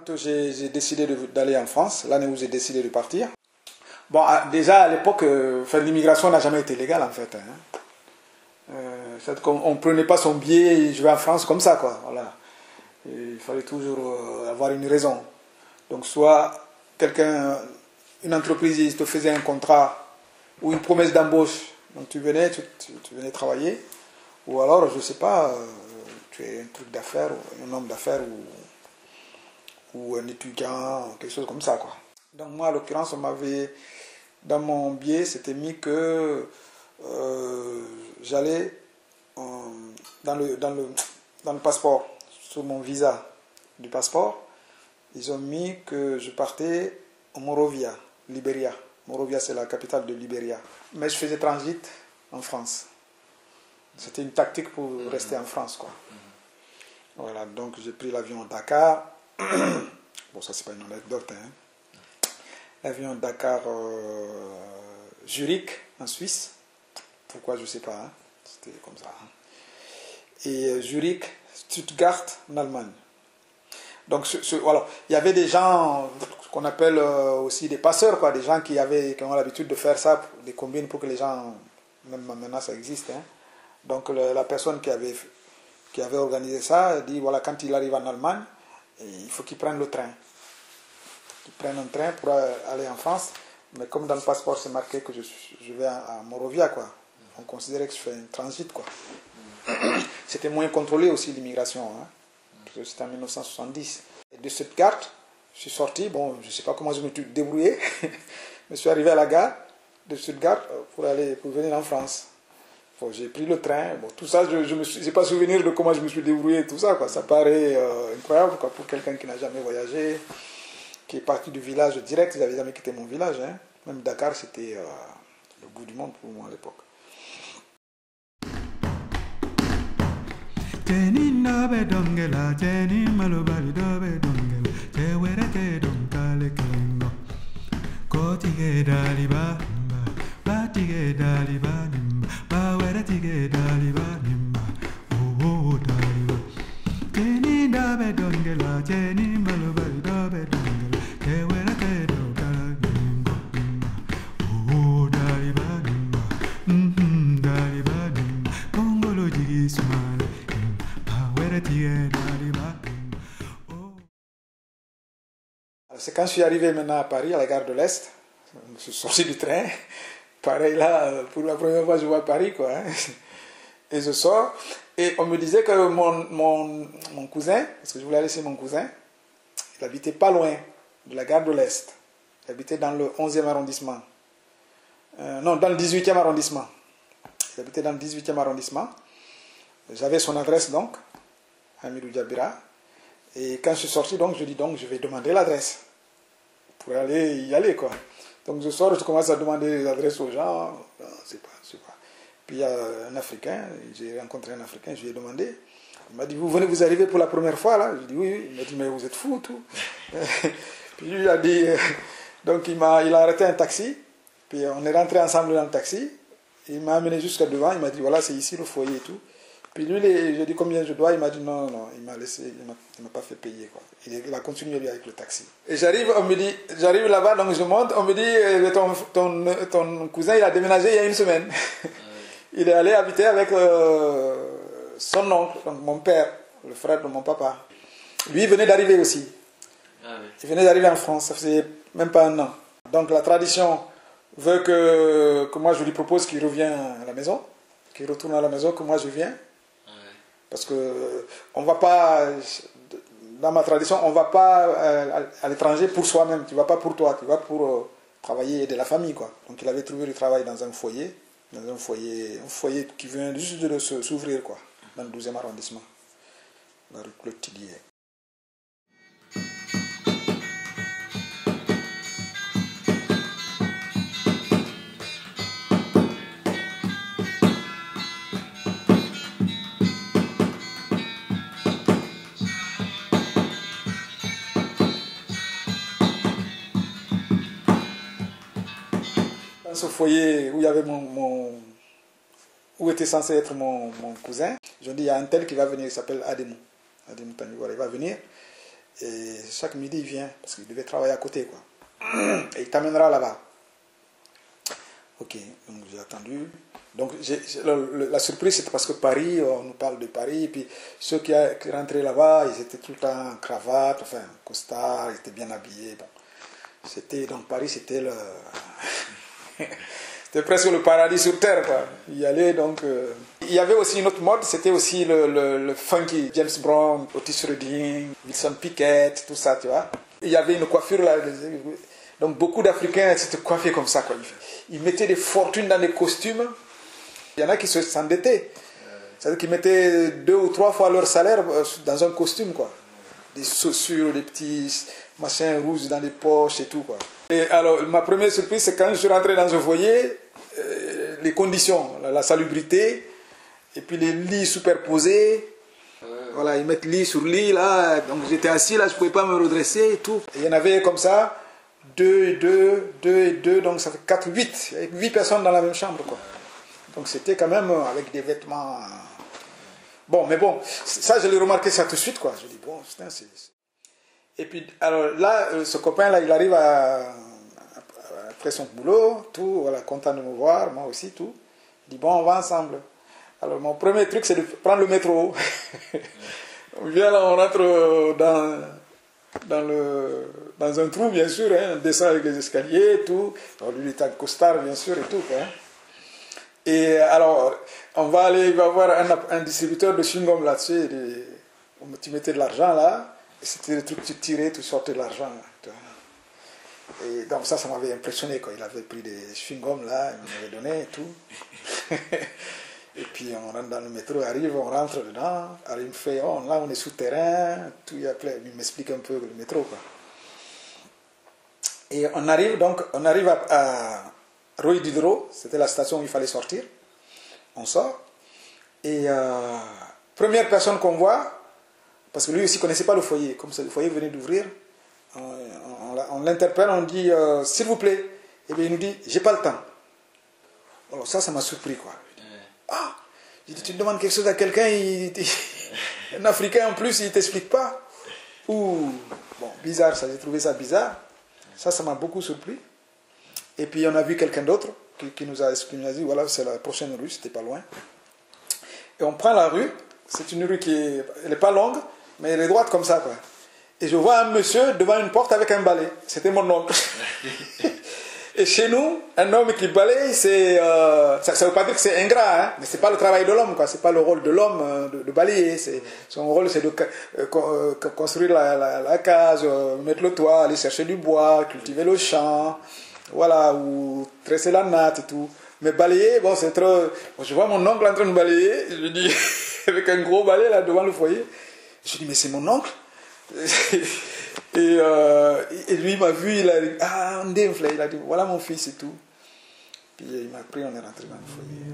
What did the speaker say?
Quand j'ai décidé d'aller en France, l'année où j'ai décidé de partir, bon, déjà à l'époque, l'immigration n'a jamais été légale en fait. On ne prenait pas son billet et je vais en France comme ça, quoi. Voilà. Et il fallait toujours avoir une raison. Donc soit une entreprise te faisait un contrat ou une promesse d'embauche, donc tu venais travailler, ou alors, je ne sais pas, tu es un truc d'affaires, un homme d'affaires ou un étudiant, quelque chose comme ça, quoi. Donc moi, en l'occurrence, dans mon billet, c'était mis que j'allais dans le passeport, sur mon visa du passeport, ils ont mis que je partais au Monrovia, Libéria. Monrovia, c'est la capitale de Libéria. Mais je faisais transit en France. C'était une tactique pour rester en France, quoi. Voilà, donc j'ai pris l'avion Dakar. Bon, ça c'est pas une anecdote, hein. L'avion Dakar-Zurich en Suisse. Pourquoi, je sais pas, hein. C'était comme ça, hein. Et Zurich, Stuttgart en Allemagne. Donc voilà, il y avait des gens qu'on appelle aussi des passeurs, quoi, des gens qui ont l'habitude de faire ça, des combines pour que les gens, même maintenant ça existe, hein. Donc la personne qui avait organisé ça dit voilà, quand il arrive en Allemagne, il faut qu'il prenne le train. Qu'il prenne un train pour aller en France. Mais comme dans le passeport c'est marqué que je vais à Monrovia, quoi. On considérait que je fais un transit, quoi. C'était moins contrôlé aussi l'immigration, hein. C'était en 1970. Et de Stuttgart, je suis sorti, bon, je ne sais pas comment je me suis débrouillé. Je suis arrivé à la gare de Stuttgart pour venir en France. Bon, j'ai pris le train, bon, tout ça, je n'ai pas souvenir de comment je me suis débrouillé, tout ça, quoi. Ça paraît incroyable, quoi, pour quelqu'un qui n'a jamais voyagé, qui est parti du village direct. J'avais jamais quitté mon village, hein. Même Dakar, c'était le bout du monde pour moi à l'époque. C'est quand je suis arrivé maintenant à Paris, à la gare de l'Est, je suis sorti du train, pareil là, pour la première fois je vois Paris, quoi, hein. Et je sors, et on me disait que mon cousin, parce que je voulais aller chez mon cousin, il habitait pas loin de la gare de l'Est, il habitait dans le 11e arrondissement, non, dans le 18e arrondissement, il habitait dans le 18e arrondissement, j'avais son adresse donc, Hamidou Diabira, et quand je suis sorti, donc, je dis donc, je vais demander l'adresse pour y aller, quoi. Donc je sors, je commence à demander l'adresse aux gens, c'est pas. Puis il y a un Africain, j'ai rencontré un Africain, je lui ai demandé, il m'a dit, vous arrivez pour la première fois là? Je dis oui, il m'a dit, mais vous êtes fou, tout. Puis lui a dit, donc il a arrêté un taxi, puis on est rentré ensemble dans le taxi, il m'a amené jusqu'à devant, il m'a dit, voilà, c'est ici le foyer et tout. Puis lui, j'ai dit combien je dois, il m'a dit non, non, il m'a laissé, il m'a pas fait payer, quoi. Il a continué lui avec le taxi. Et j'arrive, on me dit, j'arrive là-bas, donc je monte, on me dit, ton cousin, il a déménagé il y a une semaine. Il est allé habiter avec son oncle, donc mon père, le frère de mon papa. Lui, il venait d'arriver aussi. Il venait d'arriver en France, ça faisait même pas un an. Donc la tradition veut que moi je lui propose qu'il revienne à la maison, qu'il retourne à la maison, que moi je viens. Parce que on va pas, dans ma tradition, on ne va pas à l'étranger pour soi-même. Tu ne vas pas pour toi, tu vas pour travailler et aider la famille, quoi. Donc il avait trouvé du travail dans un foyer qui vient juste de s'ouvrir, quoi, dans le 12e arrondissement, la rue Clotillier. Dans ce foyer où il y avait où était censé être mon cousin, je dis il y a un tel qui va venir, il s'appelle Ademou Tanigora, il va venir et chaque midi il vient parce qu'il devait travailler à côté, quoi. Et il t'amènera là-bas. Ok, donc j'ai attendu. Donc la surprise c'était parce que Paris, on nous parle de Paris, et puis ceux qui rentraient là-bas, ils étaient tout le temps en cravate, enfin costard, ils étaient bien habillés. Bon. Donc Paris c'était le c'était presque le paradis sur terre, quoi. Y aller, donc il y avait aussi une autre mode, c'était aussi le funky, James Brown, Otis Redding, Wilson Pickett, tout ça, tu vois. Il y avait une coiffure là, donc beaucoup d'Africains s'étaient coiffés comme ça, quoi. Ils mettaient des fortunes dans des costumes. Il y en a qui s'endettaient, c'est-à-dire qu'ils mettaient 2 ou 3 fois leur salaire dans un costume, quoi. Des chaussures, des petits machins rouges dans les poches et tout, quoi. Et alors, ma première surprise, c'est quand je suis rentré dans ce foyer, les conditions, la salubrité, et puis les lits superposés. Voilà, ils mettent lit sur lit, là. Donc j'étais assis, là, je ne pouvais pas me redresser et tout. Et il y en avait comme ça, 2 et 2, 2 et 2, donc ça fait 4, 8. Avec 8 personnes dans la même chambre, quoi. Donc c'était quand même avec des vêtements. Bon, mais bon, ça, je l'ai remarqué ça tout de suite, quoi. Je dis, bon, putain, c'est. Et puis, alors là, ce copain-là, il arrive après son boulot, tout, voilà, content de me voir, moi aussi, tout. Il dit, bon, on va ensemble. Alors, mon premier truc, c'est de prendre le métro. On vient là, on rentre dans un trou, bien sûr, hein, on descend avec les escaliers, tout. Alors, lui, il est en costard, bien sûr, et tout, hein. Et alors, il va y avoir un distributeur de chewing-gum là, tu sais, tu mettais de l'argent là. C'était le truc que tu tirais, tu sortais de l'argent. Et donc ça m'avait impressionné, quoi. Il avait pris des chewing-gums là, il m'avait donné et tout. Et puis on rentre dans le métro, arrive, on rentre dedans. Alors il me fait, oh là on est souterrain, tout, il m'explique un peu le métro, quoi. Et on arrive à Roy Diderot, c'était la station où il fallait sortir. On sort. Et première personne qu'on voit, parce que lui aussi ne connaissait pas le foyer, comme le foyer venait d'ouvrir, on l'interpelle, on dit s'il vous plaît, et bien il nous dit j'ai pas le temps. Alors ça m'a surpris, quoi. Ah, j'ai dit tu demandes quelque chose à quelqu'un, un Africain en plus, il ne t'explique pas. Ouh, bon, bizarre ça, j'ai trouvé ça bizarre. Ça m'a beaucoup surpris. Et puis on a vu quelqu'un d'autre qui nous a dit voilà, c'est la prochaine rue, c'était pas loin. Et on prend la rue, c'est une rue elle n'est pas longue, mais elle est droite comme ça, quoi. Et je vois un monsieur devant une porte avec un balai. C'était mon oncle. Et chez nous, un homme qui balaye, ça ne veut pas dire que c'est ingrat, hein, mais ce n'est pas le travail de l'homme, quoi. Ce n'est pas le rôle de l'homme de balayer. Son rôle, c'est de construire la case, mettre le toit, aller chercher du bois, cultiver le champ, voilà, ou tresser la natte et tout. Mais balayer, bon, c'est trop. Bon, je vois mon oncle en train de balayer, je lui dis, avec un gros balai là devant le foyer. Je lui dis, mais c'est mon oncle. Et lui m'a vu, il a dit, ah, il a dit, voilà mon fils et tout. Puis il m'a pris, on est rentré dans le foyer.